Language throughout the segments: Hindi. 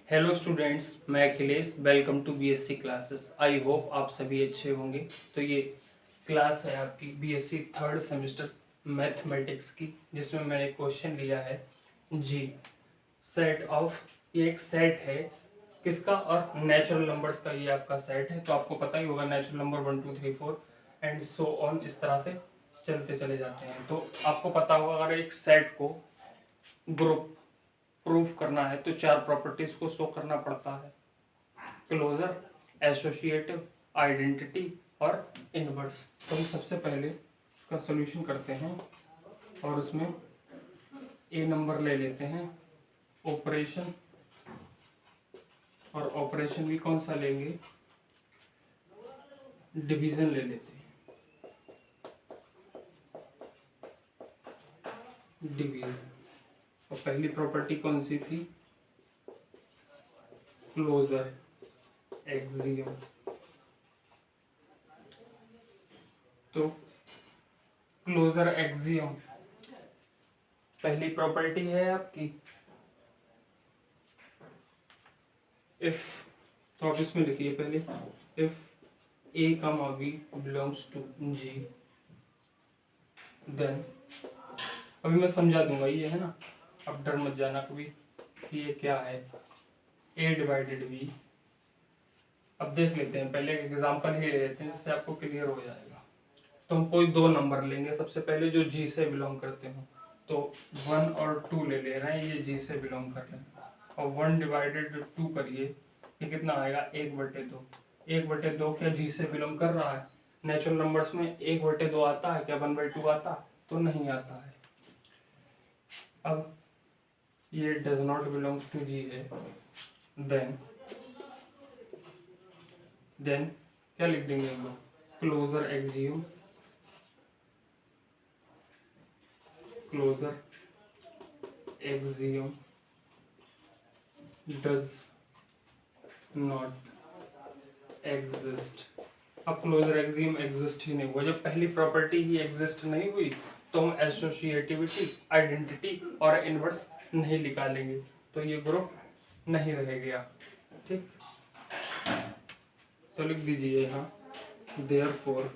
हेलो स्टूडेंट्स, मैं Akhilesh. Welcome to BSc classes. I hope आप सभी अच्छे होंगे। तो ये क्लास है आपकी बीएससी थर्ड सेमेस्टर मैथमेटिक्स की, जिसमें मैंने क्वेश्चन लिया है जी सेट ऑफ। ये एक सेट है किसका? और नेचुरल नंबर्स का ये आपका सेट है। तो आपको पता ही होगा natural number 1 2 3 4 and so on, इस तरह से चलते चले जाते हैं। तो आपको पता होगा अगर एक सेट को ग्रुप प्रूफ करना है तो चार प्रॉपर्टीज को शो करना पड़ता है: क्लोजर, एसोसिएटिव, आइडेंटिटी और इनवर्स। तो हम सबसे पहले इसका सॉल्यूशन करते हैं और उसमें ए नंबर ले लेते हैं ऑपरेशन। और ऑपरेशन भी कौन सा लेंगे? डिवीजन ले लेते हैं, डिवीजन। और पहली प्रॉपर्टी कौन सी थी? Closure axiom. तो क्लोजर एक्सियम पहली प्रॉपर्टी है आपकी इफ। तो आप इसमें लिखिए पहले, if A comma B belongs to G, then अभी मैं समझा दूंगा, ये है ना, अब डर मत जाना कभी कि ये क्या है। ए डिवाइडेड बी। अब देख लेते हैं, पहले एक एग्जांपल ही ले लेते हैं जिससे आपको क्लियर हो जाएगा। तो हम कोई दो नंबर लेंगे सबसे पहले जो जी से बिलोंग करते हो। तो 1 और 2 ले ले रहे हैं, ये जी से बिलोंग कर रहे हैं। और 1 डिवाइडेड 2 करिए, ये कितना आएगा? 1/2। 1/2 क्या जी से बिलोंग कर रहा है? नेचुरल नंबर्स में 1/2 आता है क्या? 1/2 आता? तो नहीं आता है। अब ये does not belongs to G है, देन क्या लिख देंगे हम लोग? Closure axiom, closure axiom does not exist. अब क्लोजर एक्सियम एग्जिस्ट ही नहीं हुआ। जब पहली प्रॉपर्टी ही एग्जिस्ट नहीं हुई तो हम एसोसिएटिविटी, आइडेंटिटी और इनवर्स नहीं निकालेंगे, तो ये ग्रुप नहीं रह गया। ठीक, तो लिख दीजिए यहाँ therefore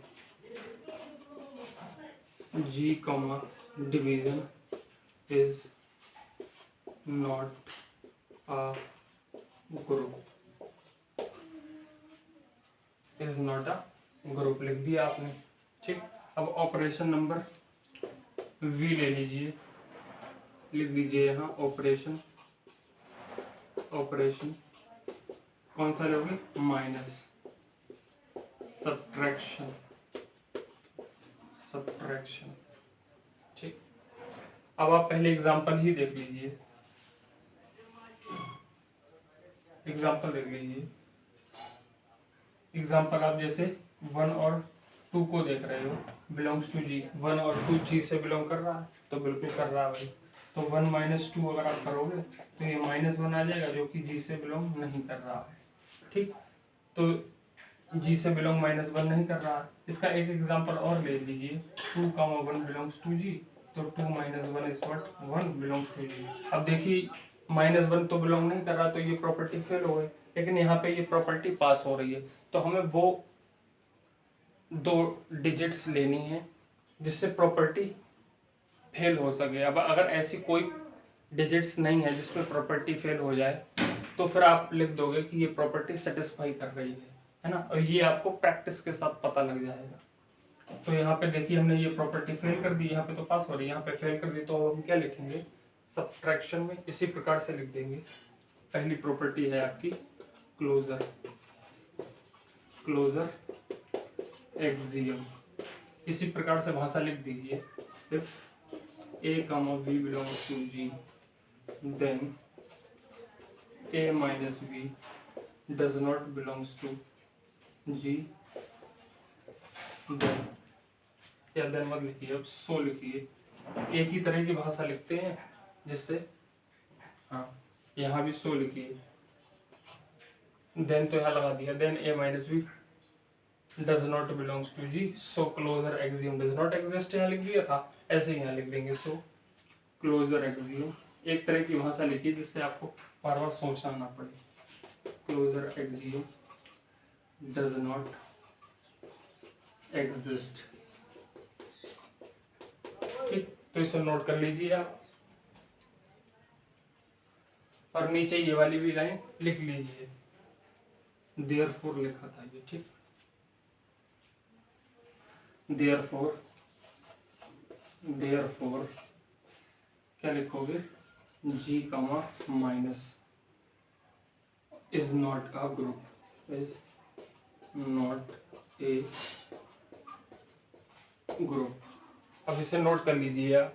G comma division is not a group, is not a group लिख दिया आपने। ठीक, अब ऑपरेशन नंबर वी ले लीजिए, लिख दीजिए यहाँ ऑपरेशन। ऑपरेशन कौन सा लोगे? Minus, subtraction, subtraction. ठीक, अब आप पहले एग्जांपल ही देख लीजिए, एग्जांपल देख लीजिए। एग्जांपल आप जैसे 1 और 2 को देख रहे हो, बिलोंग्स टू जी। 1 और 2 जी से बिलोंग कर रहा है, तो बिल्कुल कर रहा है भाई। तो 1 - 2 अगर आप करोगे तो ये -1 आ जाएगा, जो कि जी से बिलोंग नहीं कर रहा है। ठीक, तो जी से बिलोंग -1 नहीं कर रहा है। इसका एक एग्जांपल और ले लीजिए, 2, 1 बिलोंग्स टू जी। तो 2 - 1 इज व्हाट? 1 बिलोंग्स टू जी। अब देखिए -1 तो बिलोंग नहीं कर रहा, तो ये प्रॉपर्टी फेल हो गई। लेकिन यहाँ पे ये प्रॉपर्टी पास हो रही है, तो हमें वो 2 डिजिट्स लेनी है जिससे प्रॉपर्टी फेल हो सके। अब अगर ऐसी कोई डिजिट्स नहीं है जिसपे प्रॉपर्टी फेल हो जाए, तो फिर आप लिख दोगे कि ये प्रॉपर्टी सेटिस्फाई कर रही है ना। और ये आपको प्रैक्टिस के साथ पता लग जाएगा। तो यहाँ पे देखिए हमने ये प्रॉपर्टी फेल कर दी, यहाँ पे तो पास हो रही है, यहाँ पे फेल कर दी, तो हम क्या लिखेंगे? सब्ट्रैक्शन में इसी प्रकार से लिख देंगे। पहली प्रॉपर्टी है आपकी क्लोजर, क्लोजर एक्सियम। इसी प्रकार से भाषा लिख दीजिए, if A comma B belongs to G, then A minus B does not belongs to G, then, या देन मत लिखिए, अब सो लिखिए। एक ही तरह की भाषा लिखते हैं जिससे, हाँ, यहाँ भी सो लिखिए। देन तो यहाँ लगा दिया, then A minus B does not belongs to G, so closure axiom does not exist, यहाँ लिख दिया था, ऐसे ही यहाँ लिख देंगे। सो क्लोजर एक्सियम एक तरह की भाषा लिखी जिससे आपको बार बार सोचना ना पड़े। Closure axiom does not exist. ठीक, तो इसे नोट कर लीजिए आप, और नीचे ये वाली भी लाइन लिख लीजिए, देयरफॉर लिखा था ये। ठीक, देयरफॉर क्या लिखोगे, G comma minus is not a group, is not a group. अब इसे नोट कर लीजिए आप।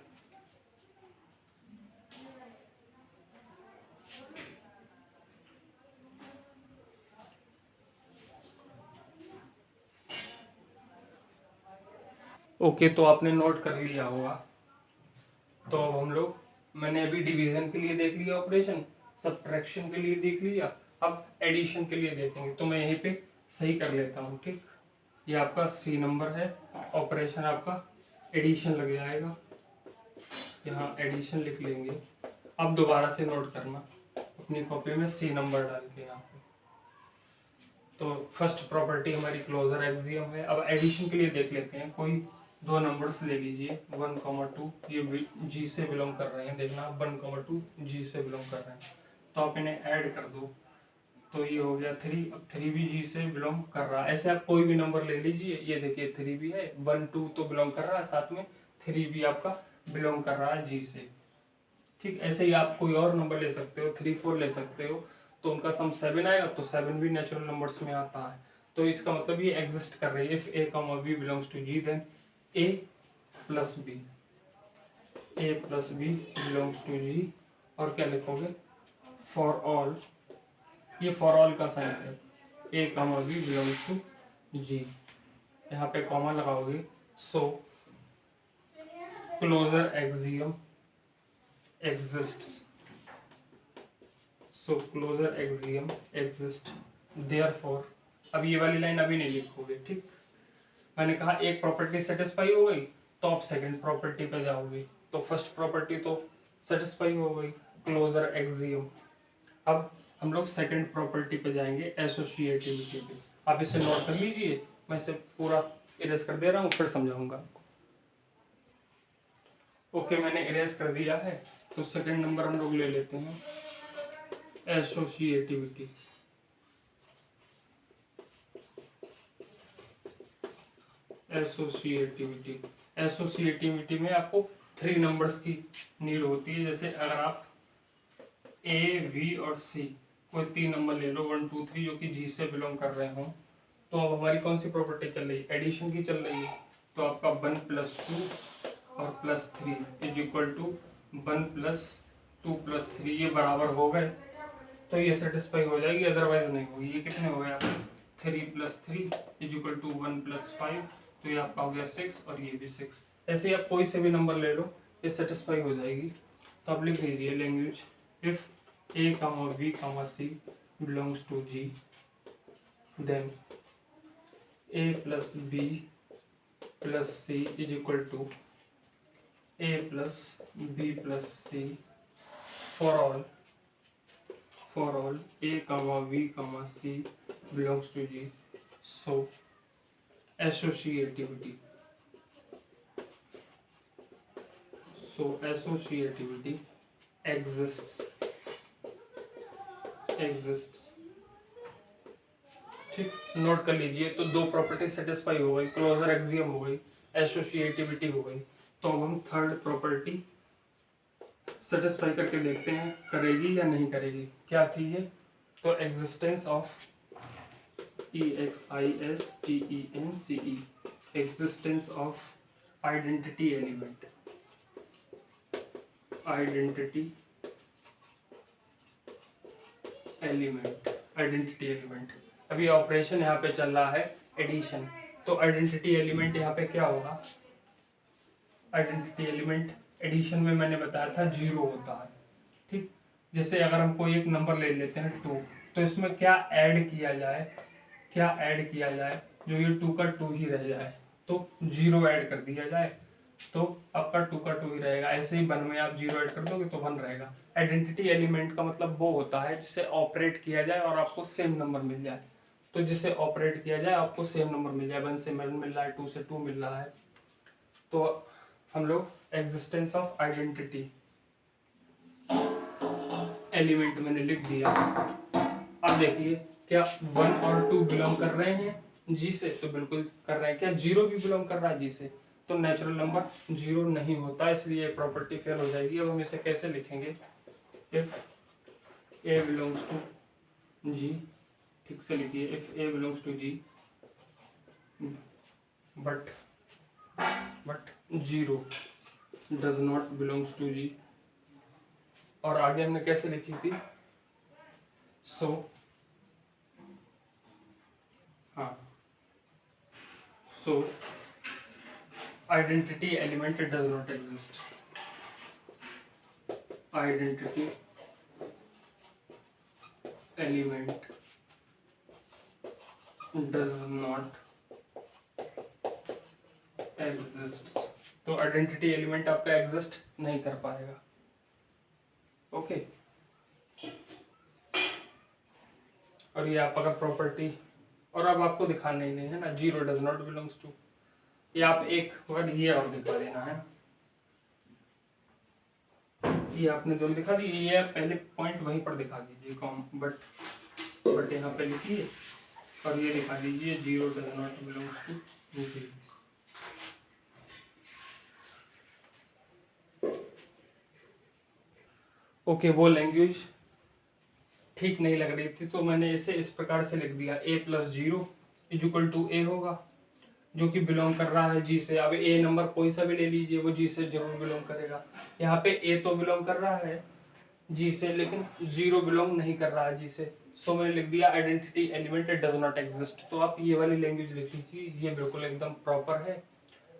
ओके, तो आपने नोट कर लिया होगा। तो अब हम लोग, मैंने अभी डिवीजन के लिए देख लिया ऑपरेशन, सब्ट्रैक्शन के लिए देख लिया, अब एडिशन के लिए देखेंगे। तो मैं यहीं पे सही कर लेता हूँ। ठीक, ये आपका सी नंबर है, ऑपरेशन आपका एडिशन लग जाएगा, यहाँ एडिशन लिख लेंगे। अब दोबारा से नोट करना अपनी कॉपी में सी नंबर डाल के यहाँ पे। तो फर्स्ट प्रॉपर्टी हमारी क्लोजर एक्सियम है। अब एडिशन के लिए देख लेते हैं, कोई दो नंबर्स ले लीजिए 1, 2, ये जी से बिलोंग कर रहे हैं, देखना 1, 2 जी से बिलोंग कर रहे हैं, तो आप इन्हें ऐड कर दो, तो ये हो गया 3। अब 3 भी जी से बिलोंग कर रहा है। ऐसे आप कोई भी नंबर ले लीजिए, ये देखिए 3 भी है, 1, 2 तो बिलोंग कर रहा है, साथ में 3 भी आपका बिलोंग कर रहा है जी से। ठीक, ऐसे ही आप कोई और नंबर ले सकते हो, 3, 4 ले सकते हो, तो उनका सम 7 आएगा, तो 7 भी नेचुरल नंबर्स में आता है। तो इसका मतलब ये एग्जिस्ट कर रही है। If A comma B belongs to G, then A plus b belongs to G. और क्या लिखोगे, फॉर ऑल, ये फॉर ऑल का साइन है, a comma B belongs to G, यहाँ पे कॉमा लगाओगे। So closure axiom exists, so closure axiom exist, therefore। अब ये वाली लाइन अभी नहीं लिखोगे। ठीक, मैंने कहा एक प्रॉपर्टी सेटिस्फाई हो गई, तो आप सेकंड प्रॉपर्टी पे जाओगे, तो फर्स्ट प्रॉपर्टी तो सेटिस्फाई हो गई, क्लोजर एक्सियम। अब हम लोग सेकंड प्रॉपर्टी पे जाएंगे, एसोसिएटिविटी पे। आप इसे नोट कर लीजिए, मैं इसे पूरा इरेज कर दे रहा हूँ, फिर समझाऊंगा। ओके, मैंने इरेज कर दिया है। तो सेकंड नंबर हम लोग ले लेते हैं, एसोसिएटिविटी। एसोसिएटिविटी में आपको 3 नंबर्स की नीड होती है। जैसे अगर आप ए, वी और सी कोई 3 नंबर ले लो, 1, 2, 3, जो कि जी से बिलोंग कर रहे हो, तो अब हमारी कौन सी प्रॉपर्टी चल रही है, एडिशन की चल रही है। तो आपका 1 + 2 और +3 इज इक्वल टू 1 + 2 + 3, ये बराबर हो गए, तो ये सेटिस्फाई हो जाएगी, अदरवाइज नहीं होगी। ये कितने हो गए आपके, 3 + 3 इज इक्वल टू 1 + 5, तो ये आपका हो गया 6, और ये भी 6। ऐसे ही आप कोई से भी नंबर ले लो, ये सेटिस्फाई हो जाएगी। तो आप लिख लीजिए language, if A comma B comma C belongs to G, then A plus B plus C is equal to A plus B plus C for all a comma b comma c belongs to G. So associativity exists। ठीक, नोट कर लीजिए। तो 2 प्रॉपर्टी सेटिस्फाई हो गई, क्लोजर एक्सियम हो गई, एसोसिएटिविटी हो गई। तो अब हम थर्ड प्रॉपर्टी सेटिस्फाई करके देखते हैं करेगी या नहीं करेगी। क्या थी ये, तो existence of EXISTENCE, existence of identity element, identity element. अभी ऑपरेशन यहाँ पे चल रहा है एडिशन, तो आइडेंटिटी एलिमेंट यहाँ पे क्या होगा, आइडेंटिटी एलिमेंट एडिशन में मैंने बताया था 0 होता है। ठीक, जैसे अगर हम कोई एक नंबर ले लेते हैं 2, तो इसमें क्या ऐड किया जाए जो ये 2 का 2 ही रह जाए, तो 0 ऐड कर दिया जाए। तो आपका 2 का 2 ही रहेगा। ऐसे ही 1 में आप 0 ऐड कर दोगे तो 1 रहेगा। आइडेंटिटी एलिमेंट का मतलब वो होता है जिससे ऑपरेट किया जाए और आपको सेम नंबर मिल जाए। तो जिससे ऑपरेट किया जाए आपको सेम नंबर मिल जाए, 1 से 1 मिल रहा है, 2 से 2 मिल रहा है। तो हम लोग एग्जिस्टेंस ऑफ आइडेंटिटी एलिमेंट मैंने लिख दिया। अब देखिए क्या 1 और 2 बिलोंग कर रहे हैं जी से, तो बिल्कुल कर रहे हैं। क्या 0 भी बिलोंग कर रहा है जी से, तो नेचुरल नंबर 0 नहीं होता, इसलिए प्रॉपर्टी फेल हो जाएगी। अब हम इसे कैसे लिखेंगे, if a belongs to G, ठीक से लिखिए, if a belongs to G but 0 does not belongs to G. और आगे हमने कैसे लिखी थी, सो हाँ, so identity element does not exist, identity element does not exist. तो आइडेंटिटी एलिमेंट आपका एग्जिस्ट नहीं कर पाएगा। ओके, और ये आप अगर प्रॉपर्टी, और अब आपको दिखाना ही नहीं है ना, 0 डज नॉट बिलोंग्स टू, ये आप एक वर्ड ये और दिखा देना है। ये आपने दोनों दिखा दी, ये पहले पॉइंट वहीं पर दिखा दीजिए कॉम, बट यहाँ पे लिखिए और ये दिखा दीजिए 0 does not belongs to G. Okay, वो लैंग्वेज ठीक नहीं लग रही थी तो मैंने इसे इस प्रकार से लिख दिया, a plus 0 is equal to a होगा, जो कि बिलोंग कर रहा है जी से। अब ए नंबर कोई सा भी ले लीजिए, वो जी से जरूर बिलोंग करेगा। यहाँ पे ए तो बिलोंग कर रहा है जी से, लेकिन 0 बिलोंग नहीं कर रहा है जी से। सो मैंने लिख दिया identity element does not exist. तो आप ये वाली लैंग्वेज लिख लीजिए, ये बिल्कुल एकदम प्रॉपर है।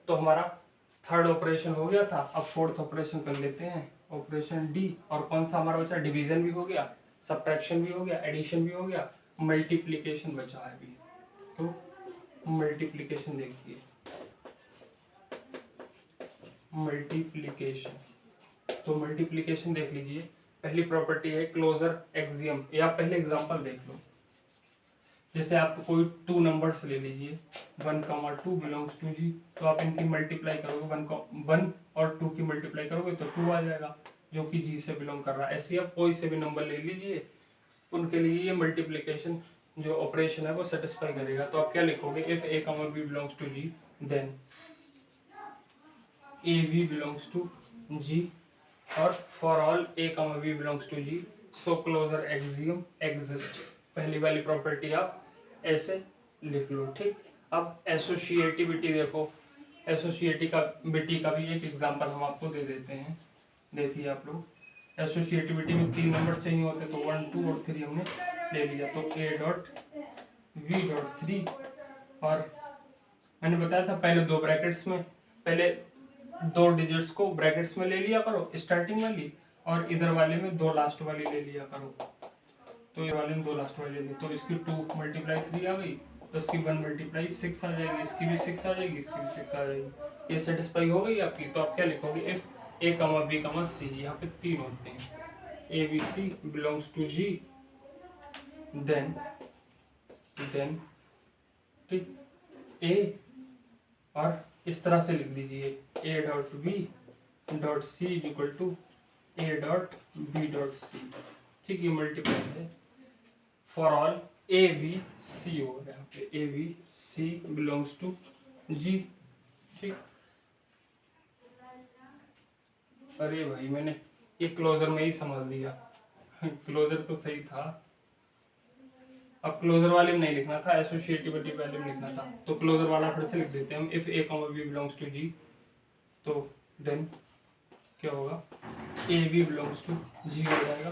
तो हमारा थर्ड ऑपरेशन हो गया था, अब फोर्थ ऑपरेशन कर लेते हैं, ऑपरेशन डी। और कौन सा हमारा बचा, डिवीजन भी हो गया, सब्ट्रैक्शन भी हो गया, एडिशन भी हो गया, मल्टीप्लिकेशन बचा है अभी। तो मल्टीप्लिकेशन देखिए, मल्टीप्लिकेशन, तो मल्टीप्लिकेशन देख लीजिए। पहली प्रॉपर्टी है क्लोजर एक्सियम, या पहले एग्जांपल देख लो। जैसे आप कोई 2 नंबर्स ले लीजिए, 1, 2 बिलोंग्स टू जी, तो आप इनकी मल्टीप्लाई करोगे, 1 और 2 की मल्टीप्लाई करोगे तो 2 आ जाएगा, जो कि जी से बिलोंग कर रहा है। ऐसे आप कोई से भी नंबर ले लीजिए, उनके लिए ये मल्टीप्लिकेशन जो ऑपरेशन है वो सेटिस्फाई करेगा। तो आप क्या लिखोगे, if A comma B belongs to G then a b belongs to G, और for all a comma B belongs to G so closure axiom exist. पहली वाली प्रॉपर्टी आप ऐसे लिख लो, ठीक। अब एसोसिएटिविटी देखो, एसोसिएटिविटी का भी एक एग्जांपल हम आपको दे देते हैं। देखिए आप लोग, एसोसिएटिविटी में 3 नंबर चाहिए होते, तो 1, 2 और 3 हमने ले लिया। तो a डॉट v डॉट 3, और मैंने बताया था पहले 2 ब्रैकेट्स में, पहले 2 डिजिट्स को ब्रैकेट्स में ले लिया करो स्टार्टिंग वाली, और इधर वाले में 2 लास्ट वाली ले लिया करो। तो ये वाले में 2 लास्ट वाली ले ली, तो इसकी 2 मल्टीप्लाई 3 आ गई, तो इसकी 1 मल्टीप्लाई 6 आ जाएगी, इसकी भी 6 आ जाएगी, इसकी भी 6 आ जाएगी। ये सेटिस्फाई हो गई आपकी। तो आप क्या लिखोगे, इफ ए कमा बी कमा सी, यहाँ पे 3 होते हैं, a B C belongs to G then ठीक ए, और इस तरह से लिख दीजिए a dot B dot c is equal to A dot B dot सी, ठीक। ये मल्टीप्लाई है for all a B c हो गया, यहाँ पे a B C belongs to G, ठीक। अरे भाई मैंने ये क्लोजर में ही समझ दिया क्लोजर तो सही था, अब क्लोजर वाले में नहीं लिखना था, एसोसिएटिविटी वाले में लिखना था। तो क्लोजर वाला फिर से लिख देते हैं हम, if A comma B belongs to G, तो देन क्या होगा, a b belongs to G हो जाएगा।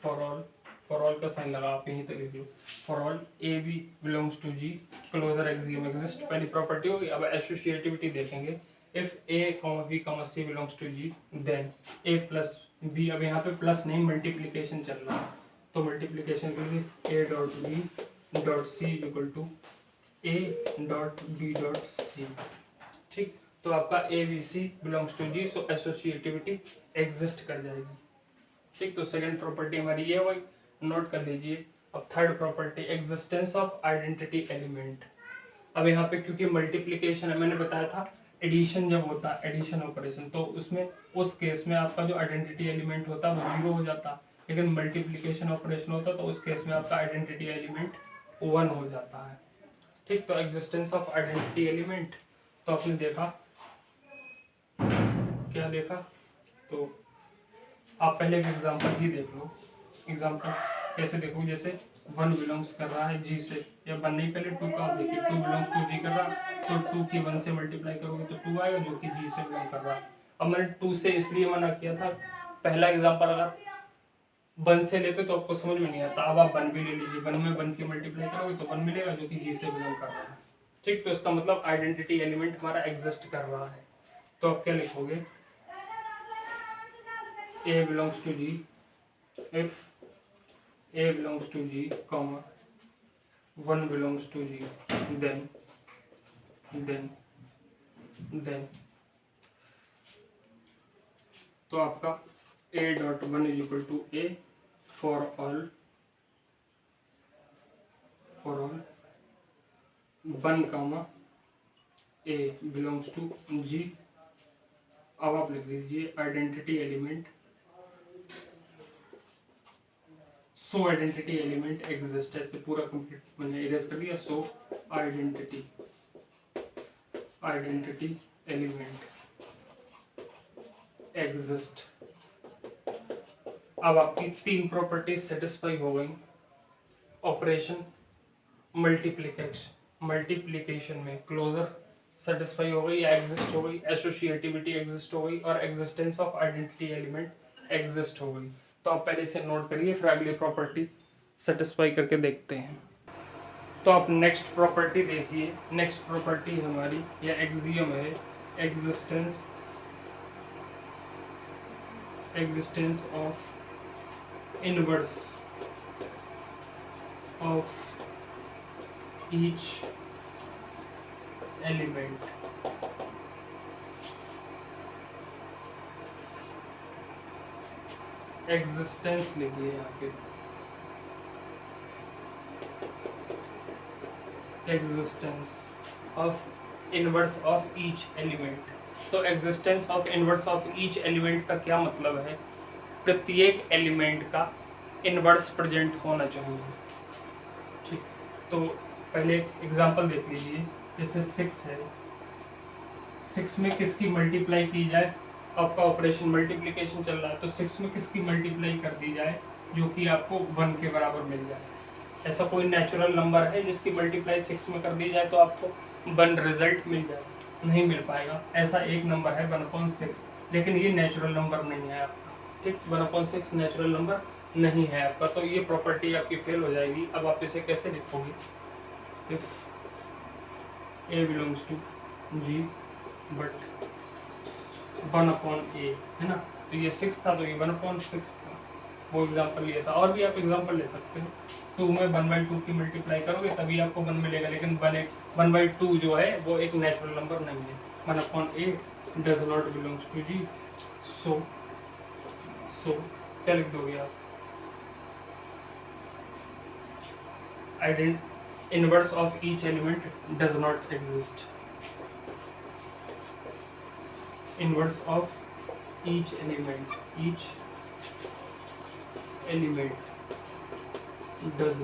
फॉर ऑल का साइन लगा, आप यहीं तक लिख लो, for all a b belongs to G closure axiom exist, पहली प्रॉपर्टी होगी। अब एसोसिएटिविटी देखेंगे, if A comma B comma C belongs to G then A plus b, अब यहाँ पे प्लस नहीं मल्टीप्लीकेशन चल रहा है, तो मल्टीप्लीकेशन के लिए A dot B dot C equal to A dot B dot सी, ठीक। तो आपका A B C belongs to G, so associativity exist कर जाएगी। ठीक, तो सेकंड प्रॉपर्टी हमारी ये हुई, नोट कर लीजिए। अब third property, existence of identity element. अब यहाँ पे क्योंकि मल्टीप्लिकेशन है, मैंने बताया था एडिशन जब होता है, एडिशन ऑपरेशन, तो उसमें उस केस में आपका जो आइडेंटिटी एलिमेंट होता है वो 0 हो जाता, लेकिन मल्टीप्लिकेशन ऑपरेशन होता तो उस केस में आपका आइडेंटिटी एलिमेंट 1 हो जाता है। ठीक, तो एग्जिस्टेंस ऑफ आइडेंटिटी एलिमेंट, तो आपने देखा, क्या देखा, तो आप पहले एक एग्जांपल ही देख लो। एग्जांपल कैसे देखो, जैसे 1 बिलोंग्स कर रहा है जी से, या 1 नहीं, पहले 2 का आप देखिए, 2 बिलोंग्स टू जी कर रहा है, तो 2 की 1 से मल्टीप्लाई करोगे तो 2 आएगा जो कि जी से बिलोंग कर रहा है। अब मैंने 2 से इसलिए मना किया था, पहला एग्जांपल अगर 1 से लेते तो आपको समझ में नहीं आता। अब आप 1 भी ले लीजिए, 1 में 1 की मल्टीप्लाई करोगे तो 1 मिलेगा जो कि जी से बिलोंग कर रहा है। ठीक, तो इसका मतलब आइडेंटिटी एलिमेंट हमारा एग्जिस्ट कर रहा है। तो आप क्या लिखोगे, A belongs to G if A belongs to G, comma 1 belongs to G, then तो आपका A dot 1 is equal to A for all 1 comma A belongs to G। अब आप लिख दीजिए आइडेंटिटी एलिमेंट, सो आइडेंटिटी एलिमेंट एग्जिस्ट, ऐसे पूरा कंप्लीट मैंने इरेज कर दिया। सो आइडेंटिटी एलिमेंट एग्जिस्ट। अब आपकी 3 प्रॉपर्टी सेटिस्फाई हो गई। ऑपरेशन मल्टीप्लिकेशन में क्लोजर सेटिस्फाई हो गई या एग्जिस्ट हो गई, एसोसिएटिविटी एग्जिस्ट हो गई, और existence of identity element exist हो गई। तो आप पहले से नोट करिए, फिर अगली प्रॉपर्टी सेटिस्फाई करके देखते हैं। तो आप नेक्स्ट प्रॉपर्टी देखिए। नेक्स्ट प्रॉपर्टी हमारी या एक्सियम है, existence of inverse of each element. Existence लिखिए यहाँ पे, existence of inverse of each element. तो existence of inverse of each element का क्या मतलब है, प्रत्येक एलिमेंट का इनवर्स प्रेजेंट होना चाहिए। ठीक, तो पहले एग्जांपल देख लीजिए, जैसे 6 है, 6 में किसकी मल्टीप्लाई की जाए, आपका ऑपरेशन मल्टीप्लिकेशन चल रहा है, तो 6 में किसकी मल्टीप्लाई कर दी जाए जो कि आपको 1 के बराबर मिल जाए। ऐसा कोई नेचुरल नंबर है जिसकी मल्टीप्लाई 6 में कर दी जाए तो आपको 1 रिजल्ट मिल जाए? नहीं मिल पाएगा। ऐसा एक नंबर है 1/6, लेकिन ये नेचुरल नंबर नहीं है आपका। ठीक, 1/6 नेचुरल नंबर नहीं है आपका, तो ये प्रॉपर्टी आपकी फेल हो जाएगी। अब आप इसे कैसे लिखोगे, if A belongs to G but 1/A है ना, तो ये 6 था तो ये 1/6 था, वो एग्जांपल लिया था। और भी आप एग्जांपल ले सकते हैं। 2 में 1/2 की मल्टीप्लाई करोगे तभी आपको 1 मिलेगा, लेकिन 1/2 जो है वो एक नेचुरल नंबर नहीं है। 1/A does not belongs to G, so क्या लिख दोगे आप, inverse of each element does not exist. Inverse of each element does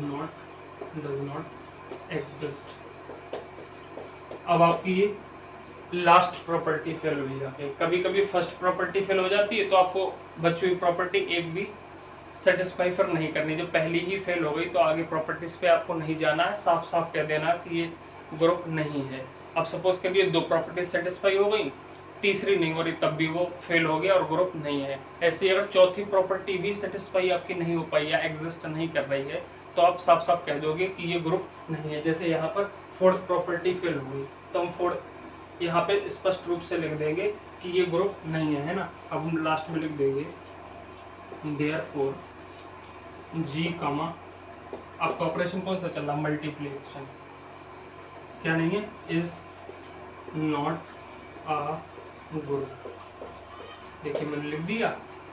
not exist. अब आपकी ये लास्ट प्रॉपर्टी फेल हुई है। कभी कभी फर्स्ट प्रॉपर्टी फेल हो जाती है तो आपको बची हुई प्रॉपर्टी एक भी सेटिस्फाई फिर नहीं करनी। जब पहली ही फेल हो गई तो आगे प्रॉपर्टीज पे आपको नहीं जाना है, साफ साफ कह देना कि ये ग्रुप नहीं है। अब सपोज करिए 2 प्रॉपर्टीज सेटिस्फाई हो गई, तीसरी नहीं हो रही तब भी वो फेल हो गया और ग्रुप नहीं है। ऐसे अगर चौथी प्रॉपर्टी भी सेटिस्फाई आपकी नहीं हो पाई या एग्जिस्ट नहीं कर रही है तो आप साफ साफ कह दोगे कि ये ग्रुप नहीं है। जैसे यहाँ पर 4th प्रॉपर्टी फेल हो गई तो हम 4th यहाँ पे स्पष्ट रूप से लिख देंगे कि ये ग्रुप नहीं है ना। अब हम लास्ट में लिख देंगे देयरफॉर G कमा, आपका ऑपरेशन कौन सा चल रहा, मल्टीप्लिकेशन, क्या नहीं है, इज नॉट अ ग्रुप। देखिए मैंने लिख दिया,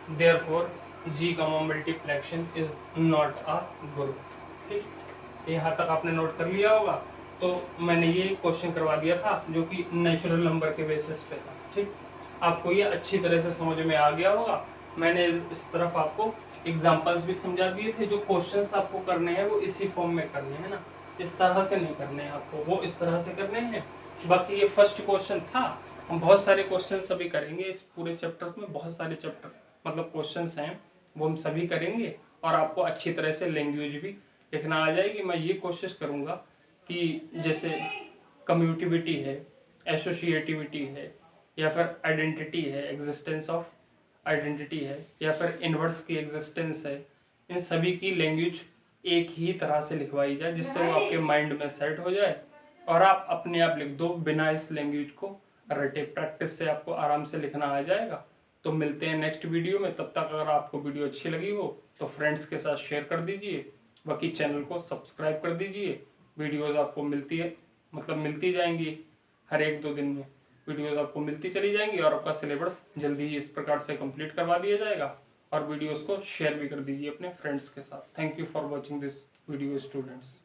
देयरफॉर G का मल्टीप्लेक्शन इज नॉट अ ग्रुप। ठीक, यहाँ तक आपने नोट कर लिया होगा। तो मैंने ये क्वेश्चन करवा दिया था जो कि नेचुरल नंबर के बेसिस पे था। ठीक, आपको ये अच्छी तरह से समझ में आ गया होगा। मैंने इस तरफ आपको एग्जांपल्स भी समझा दिए थे। जो क्वेश्चंस आपको करने हैं वो इसी फॉर्म में करने हैं ना, इस तरह से नहीं करने हैं आपको, वो इस तरह से करने हैं। बाकी ये फर्स्ट क्वेश्चन था, हम बहुत सारे क्वेश्चन सभी करेंगे इस पूरे चैप्टर में। बहुत सारे चैप्टर मतलब क्वेश्चंस हैं वो हम सभी करेंगे, और आपको अच्छी तरह से लैंग्वेज भी लिखना आ जाएगी। मैं ये कोशिश करूँगा कि जैसे कम्यूटिविटी है, एसोसिएटिविटी है, या फिर आइडेंटिटी है, एग्जिस्टेंस ऑफ आइडेंटिटी है, या फिर इनवर्स की एग्जिस्टेंस है, इन सभी की लैंग्वेज एक ही तरह से लिखवाई जाए जिससे वो आपके माइंड में सेट हो जाए और आप अपने आप लिख दो बिना इस लैंग्वेज को रटे। प्रैक्टिस से आपको आराम से लिखना आ जाएगा। तो मिलते हैं नेक्स्ट वीडियो में। तब तक अगर आपको वीडियो अच्छी लगी हो तो फ्रेंड्स के साथ शेयर कर दीजिए, बाकी चैनल को सब्सक्राइब कर दीजिए। वीडियोज़ आपको मिलती जाएंगी, हर 1-2 दिन में वीडियोज़ आपको मिलती चली जाएंगी, और आपका सिलेबस जल्दी ही इस प्रकार से कंप्लीट करवा दिया जाएगा। और वीडियोज़ को शेयर भी कर दीजिए अपने फ्रेंड्स के साथ। Thank you for watching this video students.